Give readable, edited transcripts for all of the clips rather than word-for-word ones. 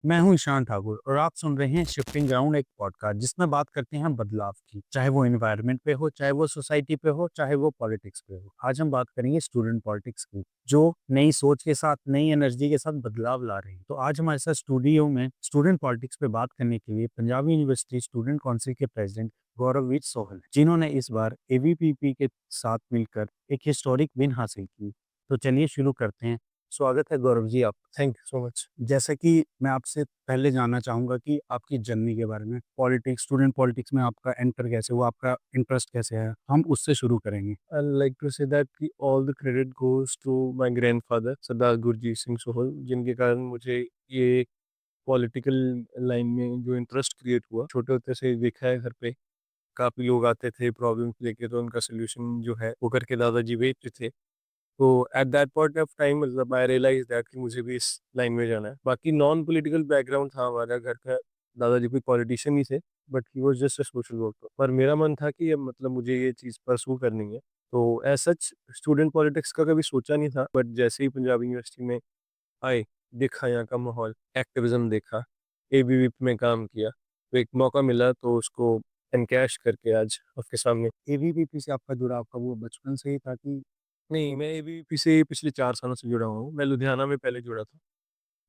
मैं हूं ईशान ठाकुर और आप सुन रहे हैं शिफ्टिंग ग्राउंड, एक पॉडकास्ट जिसमें बात करते हैं बदलाव की। चाहे वो एनवायरनमेंट पे हो, चाहे वो सोसाइटी पे हो, चाहे वो पॉलिटिक्स पे हो। आज हम बात करेंगे स्टूडेंट पॉलिटिक्स की, जो नई सोच के साथ, नई एनर्जी के साथ बदलाव ला रही है। तो आज हमारे साथ स्टूडियो में स्टूडेंट पॉलिटिक्स पे बात करने के लिए पंजाब यूनिवर्सिटी स्टूडेंट काउंसिल के प्रेसिडेंट गौरववीर सोहल हैं, जिन्होंने इस बार एबीवीपी के साथ मिलकर एक हिस्टोरिक विन हासिल की। तो चलिए शुरू करते हैं। स्वागत है गौरव जी आप। Thank you so much. जैसे कि मैं आपसे पहले जानना चाहूँगा कि आपकी जर्नी के बारे में, पॉलिटिक्स, स्टूडेंट पॉलिटिक्स में आपका एंटर कैसे हुआ, आपका इंटरेस्ट कैसे है? हम उससे शुरू करेंगे। I like to say that कि all the credit goes to my grandfather Sardar Gurjeet Singh Sohal, जिनके कारण मुझे ये पॉलिटिकल लाइन में जो इंटरेस्ट क्रिएट हुआ। छोटे होते से देखा है घर पे काफ़ी लोग आते थे प्रॉब्लम्स लेके, तो उनका सॉल्यूशन जो है वो करके दादाजी भेजते थे। तो at that point of time मतलब आई रियलाइज दैट कि मुझे भी इस लाइन में जाना है। बाकी नॉन पॉलिटिकल बैकग्राउंड था हमारा घर का। दादाजी कोई पॉलिटिशियन ही थे, but he was just a social worker. पर मेरा मन था कि अब मतलब मुझे ये चीज़ परसू करनी है। तो एज सच स्टूडेंट पॉलिटिक्स का कभी सोचा नहीं था, बट जैसे ही पंजाब यूनिवर्सिटी में आए, देखा यहाँ का माहौल, एक्टिविज्म देखा, एबीवीपी में काम किया, तो एक मौका मिला तो उसको एनकैश करके आज आपके सामने। एबीवीपी से आपका जुड़ाव कब हुआ? बचपन से ही था कि नहीं, मैं एबीवीपी से पिछले 4 सालों से जुड़ा हुआ हूँ। मैं लुधियाना में पहले जुड़ा था।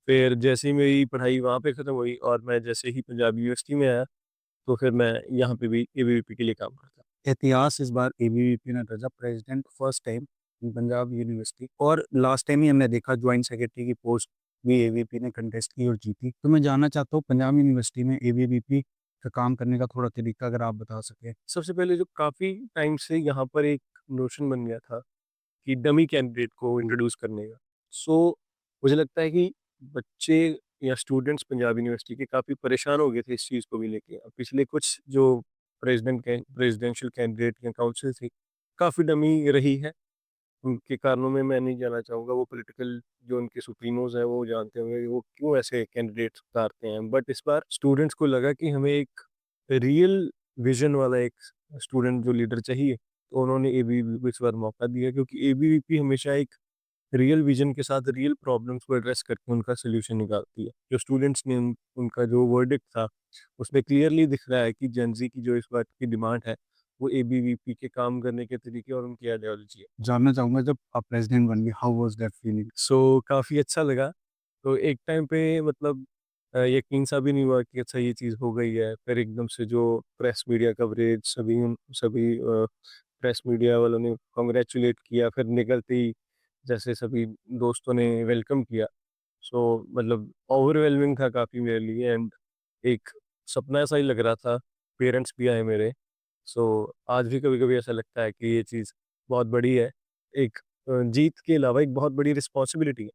फिर जैसे ही मेरी पढ़ाई वहाँ पे ख़त्म हुई और मैं जैसे ही पंजाब यूनिवर्सिटी में आया, तो फिर मैं यहाँ पे भी एबीवीपी के लिए काम करता। इतिहास इस बार एबीवीपी ने रचा, president first time in Punjab university, और लास्ट टाइम ही हमने देखा ज्वाइंट सेक्रेटरी की पोस्ट भी एबीवीपी ने कंटेस्ट की और जीती। तो मैं जानना चाहता हूँ पंजाब यूनिवर्सिटी में एबीवीपी का काम करने का थोड़ा तरीका अगर आप बता सकें। सबसे पहले जो काफ़ी टाइम से यहाँ पर एक नोशन बन गया था कि डमी कैंडिडेट को इंट्रोड्यूस करने का। सो मुझे लगता है कि बच्चे या स्टूडेंट्स पंजाब यूनिवर्सिटी के काफ़ी परेशान हो गए थे इस चीज़ को भी लेके। अब पिछले कुछ जो प्रेसिडेंशियल कैंडिडेट या काउंसिल थी, काफ़ी डमी रही है। उनके कारणों में मैं नहीं जाना चाहूँगा, वो पॉलिटिकल जो उनके सुप्रीमोज़ हैं वो जानते होंगे वो क्यों ऐसे कैंडिडेट्स उतारते हैं। बट इस बार स्टूडेंट्स को लगा कि हमें एक रियल विज़न वाला एक स्टूडेंट जो लीडर चाहिए, तो उन्होंने एबीवीपी को इस बार मौका दिया, क्योंकि एबीवीपी हमेशा एक रियल विज़न के साथ रियल प्रॉब्लम्स को एड्रेस करके उनका सॉल्यूशन निकालती है। जो स्टूडेंट्स ने उनका जो वर्डिक्ट था, उसमें क्लियरली दिख रहा है कि जेन ज़ी की जो इस बात की डिमांड है, वो एबीवीपी के काम करने के तरीके और उनकी आइडियोलॉजी है। जानना चाहूँगा जब आप प्रेसिडेंट बन गए, हाउ वाज़ दैट फीलिंग? सो काफ़ी अच्छा लगा। तो एक टाइम पे मतलब यकीन सा भी नहीं हुआ कि अच्छा ये चीज़ हो गई है। फिर एकदम से जो प्रेस मीडिया कवरेज, सभी प्रेस मीडिया वालों ने कांग्रेचुलेट किया, फिर निकलते ही जैसे सभी दोस्तों ने वेलकम किया। सो मतलब ओवरवेलमिंग था काफ़ी मेरे लिए, एंड एक सपना सा ही लग रहा था। पेरेंट्स भी आए मेरे। सो आज भी कभी-कभी ऐसा लगता है कि ये चीज़ बहुत बड़ी है। एक जीत के अलावा एक बहुत बड़ी रिस्पॉन्सिबिलिटी है।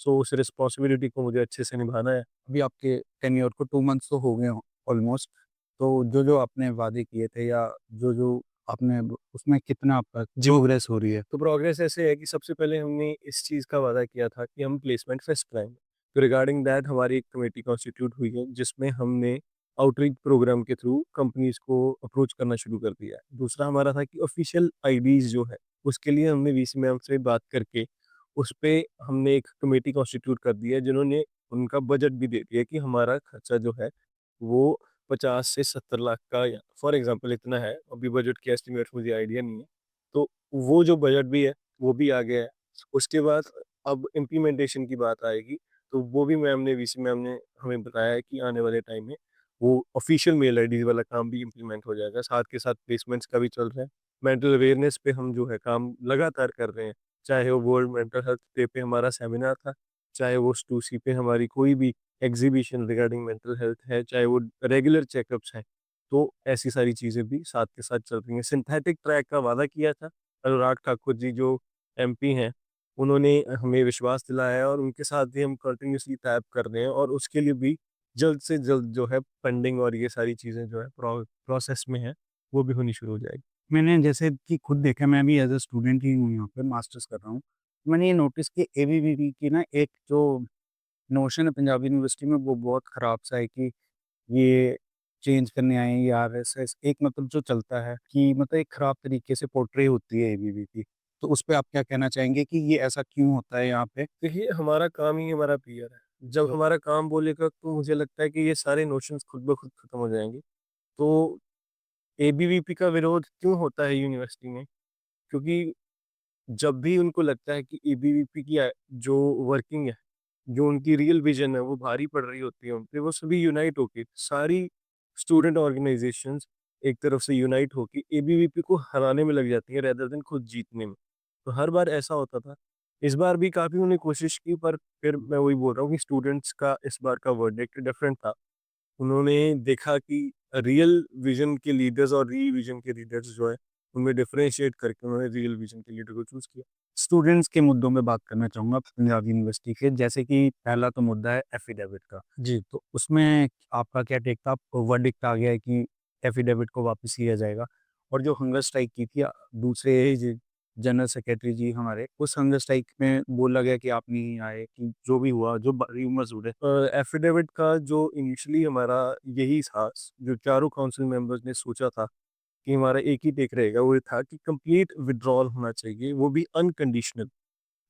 सो उस रिस्पॉन्सिबिलिटी को मुझे अच्छे से निभाना है। अभी आपके टेन्योर को 2 मंथ्स तो हो गए हों ऑलमोस्ट। तो जो-जो आपने वादे किए थे या जो-जो आपने ब उसमें कितना आपका जी। प्रोग्रेस हो रही है? तो प्रोग्रेस ऐसे है कि सबसे पहले हमने इस चीज़ का वादा किया था कि हम प्लेसमेंट फेस्ट कराएँगे। तो रिगार्डिंग दैट हमारी एक कमेटी कॉन्स्टिट्यूट हुई है, जिसमें हमने आउटरीच प्रोग्राम के थ्रू कंपनीज़ को अप्रोच करना शुरू कर दिया है। दूसरा हमारा था कि ऑफ़िशियल आईडीज़ जो है, उसके लिए हमने वीसी मैम से बात करके उस पे हमने एक कमेटी कॉन्स्टिट्यूट कर दी है, जिन्होंने उनका बजट भी दे दिया कि हमारा खर्चा जो है वो 50 से 70 लाख का या फॉर एग्ज़ाम्पल इतना है। अभी बजट की एस्टिमेट मुझे आइडिया नहीं है। तो वो जो बजट भी है, वो भी आ गया है। उसके बाद अब इम्प्लीमेंटेशन की बात आएगी, तो वो भी मैम ने वीसी मैम ने हमें बताया है कि आने वाले टाइम में वो ऑफ़िशियल मेल आईडी वाला काम भी इम्प्लीमेंट हो जाएगा। साथ के साथ प्लेसमेंट्स का भी चल रहा है। मेंटल अवेयरनेस पे हम जो है काम लगातार कर रहे हैं। चाहे वो वर्ल्ड मेंटल हेल्थ डे पे हमारा सेमिनार था, चाहे वो स्टूसी पे हमारी कोई भी एग्ज़िबिशन रिगार्डिंग मेंटल हेल्थ है, चाहे वो रेगुलर चेकअप्स हैं। तो ऐसी सारी चीज़ें भी साथ के साथ चल रही हैं। सिंथेटिक ट्रैक का वादा किया था, अनुराग ठाकुर जी जो एमपी हैं, उन्होंने हमें विश्वास दिलाया है और उनके साथ भी हम कंटिन्यूअसली टैप कर रहे हैं, और उसके लिए भी जल्द से जल्द जो है फंडिंग और ये सारी चीज़ें जो है प्रोसेस में है, वो भी होनी शुरू हो जाएगी। मैंने जैसे कि खुद देखा, मैं भी एज़ अ स्टूडेंट ही हूँ, यहाँ पे मास्टर्स कर रहा हूँ। मैंने ये नोटिस किया एबीवीपी की ना एक जो नोशन है पंजाब यूनिवर्सिटी में, वो बहुत खराब-सा है कि ये चेंज करने आए हैं, ये आरएसएस एक मतलब जो चलता है कि मतलब एक खराब तरीके से पोर्ट्रे होती है एबीवीपी। तो उस पे आप क्या कहना चाहेंगे कि ये ऐसा क्यों होता है यहाँ पे? देखिए, हमारा काम ही हमारा पीआर है। जब हमारा काम बोलेगा तो मुझे लगता है कि ये सारे नोशंस खुद ब खुद खत्म हो जाएँगे। तो एबीवीपी का विरोध क्यों होता है यूनिवर्सिटी में? क्योंकि जब भी उनको लगता है कि एबीवीपी की जो वर्किंग है, जो उनकी रियल विज़न है, वो भारी पड़ रही होती है उन पे, वो सभी यूनाइट होके, सारी स्टूडेंट ऑर्गनाइज़ेशंस एक तरफ से यूनाइट होके एबीवीपी को हराने में लग जाती हैं रेदर देन खुद जीतने में। तो हर बार ऐसा होता था। इस बार भी काफ़ी उन्होंने कोशिश की, पर फिर मैं वही बोल रहा हूँ कि स्टूडेंट्स का इस बार का वर्डिक्ट डिफरेंट था। उन्होंने देखा कि रियल विज़न के लीडर्स और री विज़न के लीडर्स जो हैं, उनमें डिफरेंशिएट करके उन्होंने रियल विज़न के लीडर को चूज़ किया। स्टूडेंट्स के मुद्दों में बात करना चाहूँगा पंजाब यूनिवर्सिटी के, जैसे कि पहला तो मुद्दा है एफिडेविट का। जी। तो उसमें आपका क्या टेक था? वर्डिक्ट आ गया है कि एफिडेविट को वापस लिया जाएगा, और जो हंगर स्ट्राइक की थी दूसरे जनरल सेक्रेटरी जी हमारे, उस हंगर स्ट्राइक में बोला गया कि आप नहीं आए, कि जो भी हुआ, जो र्यूमर्स उड़े। एफिडेविट का जो इनिशियली हमारा यही था, जो चारों काउंसिल मेंबर्स ने सोचा था कि हमारा एक ही टेक रहेगा, वो ये था कि कंप्लीट विथड्रॉल होना चाहिए, वो भी अनकंडीशनल।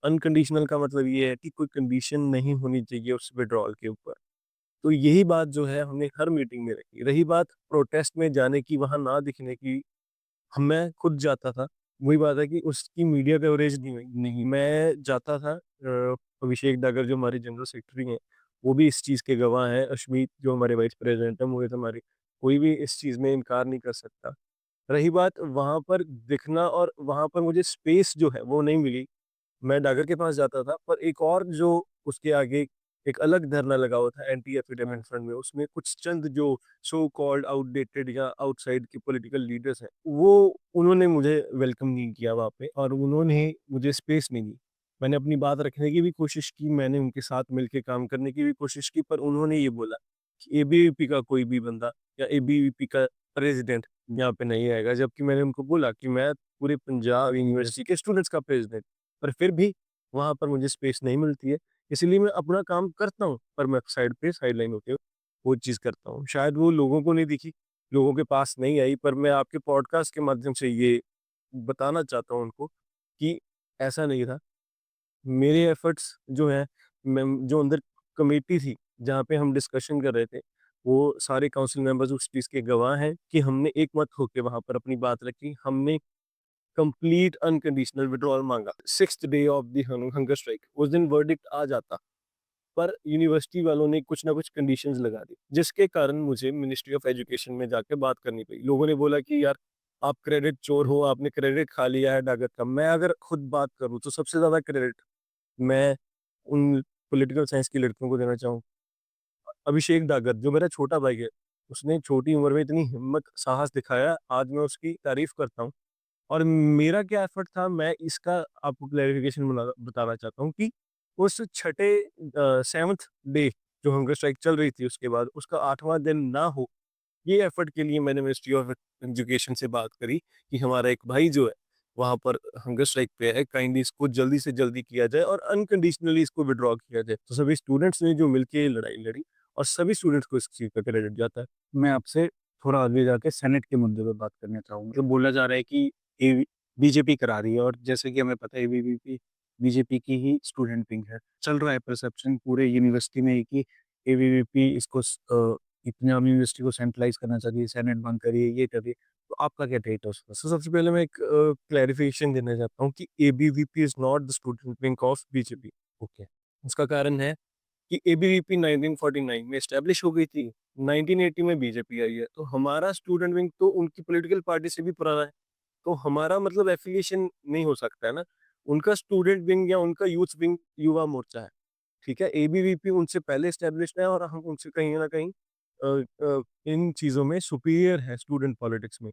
अनकंडीशनल का मतलब ये है कि कोई कंडीशन नहीं होनी चाहिए उस विथड्रॉल के ऊपर। तो यही बात जो है हमने हर मीटिंग में रखी। रही बात प्रोटेस्ट में जाने की, वहाँ ना दिखने की, मैं खुद जाता था। वही बात है कि उसकी मीडिया कवरेज नहीं हुई। नहीं, मैं जाता था। अभिषेक डागर जो हमारे जनरल सेक्रेटरी हैं, वो भी इस चीज़ के गवाह हैं। अशमीत जो हमारे वाइस प्रेज़िडेंट हैं, मोहित हमारे, कोई भी इस चीज़ में इनकार नहीं कर सकता। रही बात वहाँ पर दिखना, और वहाँ पर मुझे स्पेस जो है वो नहीं मिली। मैं डागर के पास जाता था, पर एक और जो उसके आगे एक अलग धरना लगा हुआ था एंटी एफिडेविट फ्रंट में, उसमें कुछ चंद जो सो कॉल्ड आउटडेटेड या आउटसाइड के पॉलिटिकल लीडर्स हैं, वो उन्होंने मुझे वेलकम नहीं किया वहाँ पे, और उन्होंने मुझे स्पेस नहीं दी। मैंने अपनी बात रखने की भी कोशिश की, मैंने उनके साथ मिलके काम करने की भी कोशिश की, पर उन्होंने ये बोला कि एबीवीपी का कोई भी बंदा या एबीवीपी का प्रेज़िडेंट यहाँ पे नहीं आएगा। जबकि मैंने उनको बोला कि मैं पूरे पंजाब यूनिवर्सिटी के स्टूडेंट्स का प्रेज़िडेंट, पर फिर भी वहाँ पर मुझे स्पेस नहीं मिलती है। इसीलिए मैं अपना काम करता हूँ, पर मैं साइड पे साइडलाइन होके वो चीज़ करता हूँ। शायद वो लोगों को नहीं दिखी, लोगों के पास नहीं आई, पर मैं आपके पॉडकास्ट के माध्यम से ये बताना चाहता हूँ उनको कि ऐसा नहीं था। मेरे एफर्ट्स जो हैं, मैं जो अंदर कमेटी थी, जहाँ पे हम डिस्कशन कर रहे थे, वो सारे काउंसिल मेंबर्स उस चीज़ के गवाह हैं कि हमने एक मत होके वहाँ पर अपनी बात रखी। हमने कंप्लीट अनकंडीशनल विथड्रॉल माँगा। 6th day of the hunger strike, उस दिन वर्डिक्ट आ जाता, पर यूनिवर्सिटी वालों ने कुछ ना कुछ कंडीशंस लगा दी, जिसके कारण मुझे मिनिस्ट्री ऑफ एजुकेशन में जाके बात करनी पड़ी। लोगों ने बोला कि यार, आप क्रेडिट चोर हो, आपने क्रेडिट खा लिया है डागत का। मैं अगर खुद बात करूँ तो सबसे ज़्यादा क्रेडिट मैं उन पॉलिटिकल साइंस की लड़कियों को देना चाहूँ। अभिषेक डागर जो मेरा छोटा भाई है, उसने छोटी उम्र में इतनी हिम्मत, साहस दिखाया, आज मैं उसकी तारीफ़ करता हूँ। और मेरा क्या एफर्ट था, मैं इसका आपको क्लैरिफिकेशन बताना चाहता हूँ कि उस छठे 7th डे जो हंगर स्ट्राइक चल रही थी, उसके बाद उसका 8वां दिन ना हो, ये एफर्ट के लिए मैंने मिनिस्ट्री ऑफ एजुकेशन से बात करी कि हमारा एक भाई जो है वहाँ पर हंगर स्ट्राइक पे है, काइंडली इसको जल्दी से जल्दी किया जाए और अनकंडीशनली इसको विड्रॉ किया जाए। तो सभी स्टूडेंट्स ने जो मिलके ये लड़ाई लड़ी, और सभी स्टूडेंट्स को इस चीज़ का क्रेडिट जाता है। मैं आपसे थोड़ा आगे जाके सेनेट के मुद्दे पे बात करना चाहूँगा। तो बोला जा रहा है कि ए बीजेपी करा रही है, और जैसे कि हमें पता है एबीवीपी बीजेपी की ही स्टूडेंट विंग है। चल रहा है परसेप्शन पूरे यूनिवर्सिटी में कि एबीवीपी इसको पंजाब यूनिवर्सिटी को सेंट्रलाइज़ करना चाहती है, सेनेट बंद करिए, ये करिए। तो आपका क्या टेक है उस पर? सबसे पहले मैं एक क्लैरिफिकेशन देना चाहता हूँ कि ABVP is not the student wing of BJP. Okay. उसका कारण है कि एबीवीपी 1949 में एस्टेब्लिश हो गई थी, 1980 में बीजेपी आई है, तो हमारा स्टूडेंट विंग तो उनकी पॉलिटिकल पार्टी से भी पुराना है, तो हमारा मतलब एफिलिएशन नहीं हो सकता है ना। उनका स्टूडेंट विंग या उनका यूथ विंग युवा मोर्चा है, ठीक है? एबीवीपी उनसे पहले एस्टेब्लिश्ड है, और हम उनसे कहीं न कहीं इन चीज़ों में सुपीरियर है स्टूडेंट पॉलिटिक्स में,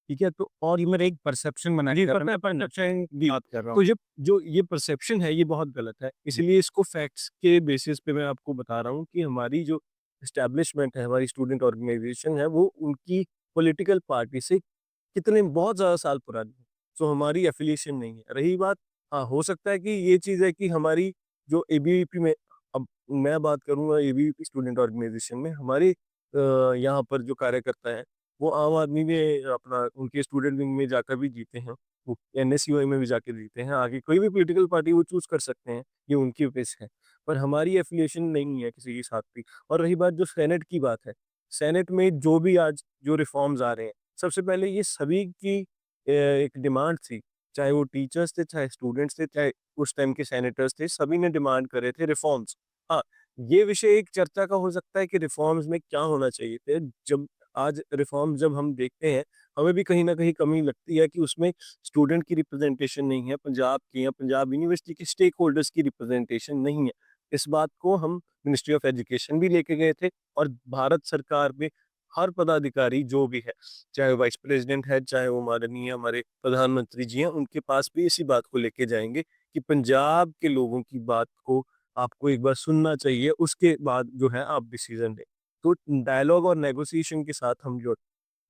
ठीक है? तो और ये मेरा एक परसेप्शन बना जी, कर पता है, परसेप्शन की बात कर रहा तो हूँ। ये जो ये परसेप्शन है, ये बहुत गलत है। इसलिए इसको फैक्ट्स के बेसिस पे मैं आपको बता रहा हूँ कि हमारी जो एस्टेब्लिशमेंट है, हमारी स्टूडेंट ऑर्गेनाइज़ेशन है, वो उनकी पॉलिटिकल पार्टी से कितने बहुत ज़्यादा साल पुरानी है। सो हमारी एफ़िलिएशन नहीं है। रही बात, हाँ, हो सकता है कि ये चीज़ है कि हमारी जो एबीवीपी में, अब मैं बात करूँगा एबीवीपी स्टूडेंट ऑर्गेनाइज़ेशन में, हमारे यहाँ पर जो कार्यकर्ता हैं, वो आम आदमी में अपना उनके स्टूडेंट विंग में जाकर भी जीते हैं, वो एनएसयूआई में भी जाके जीते हैं, आगे कोई भी पॉलिटिकल पार्टी वो चूज़ कर सकते हैं, ये उनकी विश है। पर हमारी एफ़िलिएशन नहीं है किसी के साथ भी। और रही बात जो सेनेट की बात है, सेनेट में जो भी आज जो रिफ़ॉर्म्स आ रहे हैं, सबसे पहले ये सभी की एक डिमांड थी, चाहे वो टीचर्स थे, चाहे स्टूडेंट्स थे, चाहे उस टाइम के सेनेटर्स थे, सभी ने डिमांड करे थे रिफ़ॉर्म्स। हाँ, ये विषय एक चर्चा का हो सकता है कि रिफ़ॉर्म्स में क्या होना चाहिए थे। जब आज रिफ़ॉर्म्स जब हम देखते हैं, हमें भी कहीं न कहीं कमी लगती है कि उसमें स्टूडेंट की रिप्रेज़ेंटेशन नहीं है, पंजाब की या पंजाब यूनिवर्सिटी के स्टेक होल्डर्स की रिप्रेज़ेंटेशन नहीं है। इस बात को हम मिनिस्ट्री ऑफ एजुकेशन भी लेके गए थे और भारत सरकार में हर पदाधिकारी जो भी है, चाहे वाइस प्रेज़िडेंट है, चाहे वो माननीय हमारे प्रधानमंत्री जी हैं, उनके पास भी इसी बात को लेके जाएँगे कि पंजाब के लोगों की बात को आपको एक बार सुनना चाहिए, उसके बाद जो है आप डिसीज़न लें। तो डायलॉग और नेगोशिएशन के साथ हम जो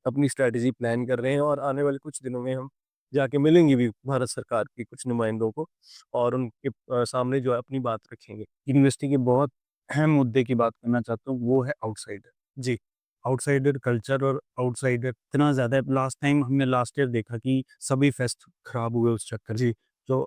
अपनी स्ट्रैटेजी प्लान कर रहे हैं और आने वाले कुछ दिनों में हम जाके मिलेंगे भी भारत सरकार के कुछ नुमाइंदों को और उनके सामने जो है अपनी बात रखेंगे। यूनिवर्सिटी के बहुत अहम मुद्दे की बात करना चाहता हूँ, वो है आउटसाइडर। जी, आउटसाइडर कल्चर और आउटसाइडर इतना ज़्यादा है, लास्ट टाइम हमने लास्ट ईयर देखा कि सभी फेस्ट खराब हुए उस चक्कर में। जी, जो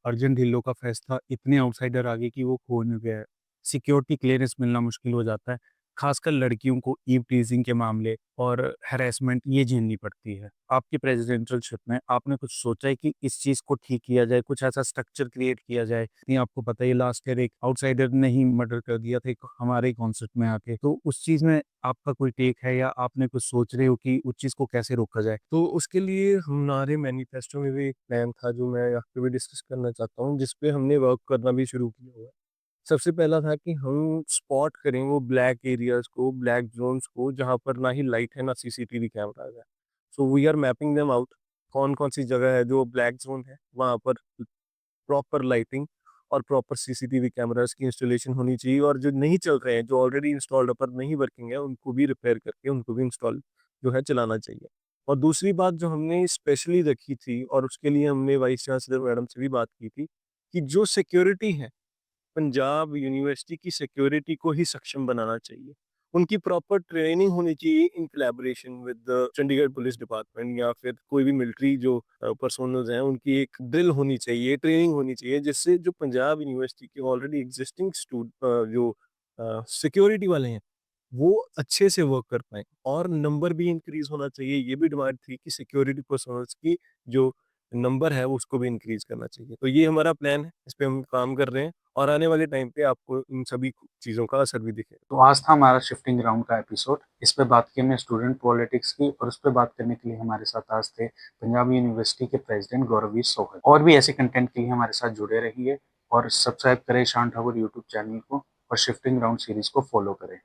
अर्जेंट ढिल्लों का फेस्ट था, इतने आउटसाइडर आ गए कि वो खो नहीं गया है। सिक्योरिटी क्लियरेंस मिलना मुश्किल हो जाता है। खासकर लड़कियों को ईव टीजिंग के मामले और हैरेसमेंट ये झेलनी पड़ती है। आपकी प्रेसिडेंशियलशिप में आपने कुछ सोचा है कि इस चीज़ को ठीक किया जाए, कुछ ऐसा स्ट्रक्चर क्रिएट किया जाए? नहीं, आपको पता है लास्ट ईयर एक आउटसाइडर ने ही मर्डर कर दिया था एक हमारे ही कॉन्सर्ट में आके। तो उस चीज़ में आपका कोई टेक है या आपने कुछ सोच रहे हो कि उस चीज़ को कैसे रोका जाए? तो उसके लिए हमारे मैनिफेस्टो में भी एक प्लान था जो मैं यहाँ पे भी डिस्कस करना चाहता हूँ, जिस पे हमने वर्क करना भी शुरू किया हुआ है। सबसे पहला था कि हम स्पॉट करें वो ब्लैक एरियाज़ को, ब्लैक ज़ोन्स को, जहाँ पर ना ही लाइट है, ना सीसीटीवी कैमराज़ है। So we are mapping them out, कौन-कौन सी जगह है जो ब्लैक ज़ोन है, वहाँ पर प्रॉपर लाइटिंग और प्रॉपर सीसीटीवी कैमराज़ की इंस्टॉलेशन होनी चाहिए और जो नहीं चल रहे हैं, जो ऑलरेडी इंस्टॉल्ड पर नहीं वर्किंग है, उनको भी रिपेयर करके उनको भी इंस्टॉल जो है चलाना चाहिए। और दूसरी बात जो हमने स्पेशली रखी थी और उसके लिए हमने वाइस चांसलर मैडम से भी बात की थी, कि जो सिक्योरिटी है पंजाब यूनिवर्सिटी की सिक्योरिटी को ही सक्षम बनाना चाहिए। उनकी प्रॉपर ट्रेनिंग होनी चाहिए in collaboration with the Chandigarh police department या फिर कोई भी मिलिट्री जो पर्सोनल्स हैं, उनकी एक ड्रिल होनी चाहिए, ट्रेनिंग होनी चाहिए, जिससे जो पंजाब यूनिवर्सिटी के ऑलरेडी एग्जिस्टिंग जो सिक्योरिटी वाले हैं, वो अच्छे से वर्क कर पाएँ और नंबर भी इंक्रीज़ होना चाहिए। ये भी डिमांड थी कि सिक्योरिटी पर्सनल्स की जो नंबर है, वो उसको भी इंक्रीज़ करना चाहिए। तो ये हमारा प्लान है, इस पे हम काम कर रहे हैं और आने वाले टाइम पे आपको इन सभी चीज़ों का असर भी दिखेगा। तो आज था हमारा शिफ्टिंग ग्राउंड का एपिसोड। इस पे बात की हमने स्टूडेंट पॉलिटिक्स की और उस पे बात करने के लिए हमारे साथ आज थे पंजाब यूनिवर्सिटी के प्रेसिडेंट गौरवीर सोहल। और भी ऐसे कंटेंट के लिए हमारे साथ जुड़े रहिए और सब्सक्राइब करें ईशान ठाकुर यूट्यूब चैनल को और शिफ्टिंग ग्राउंड सीरीज को फॉलो करें।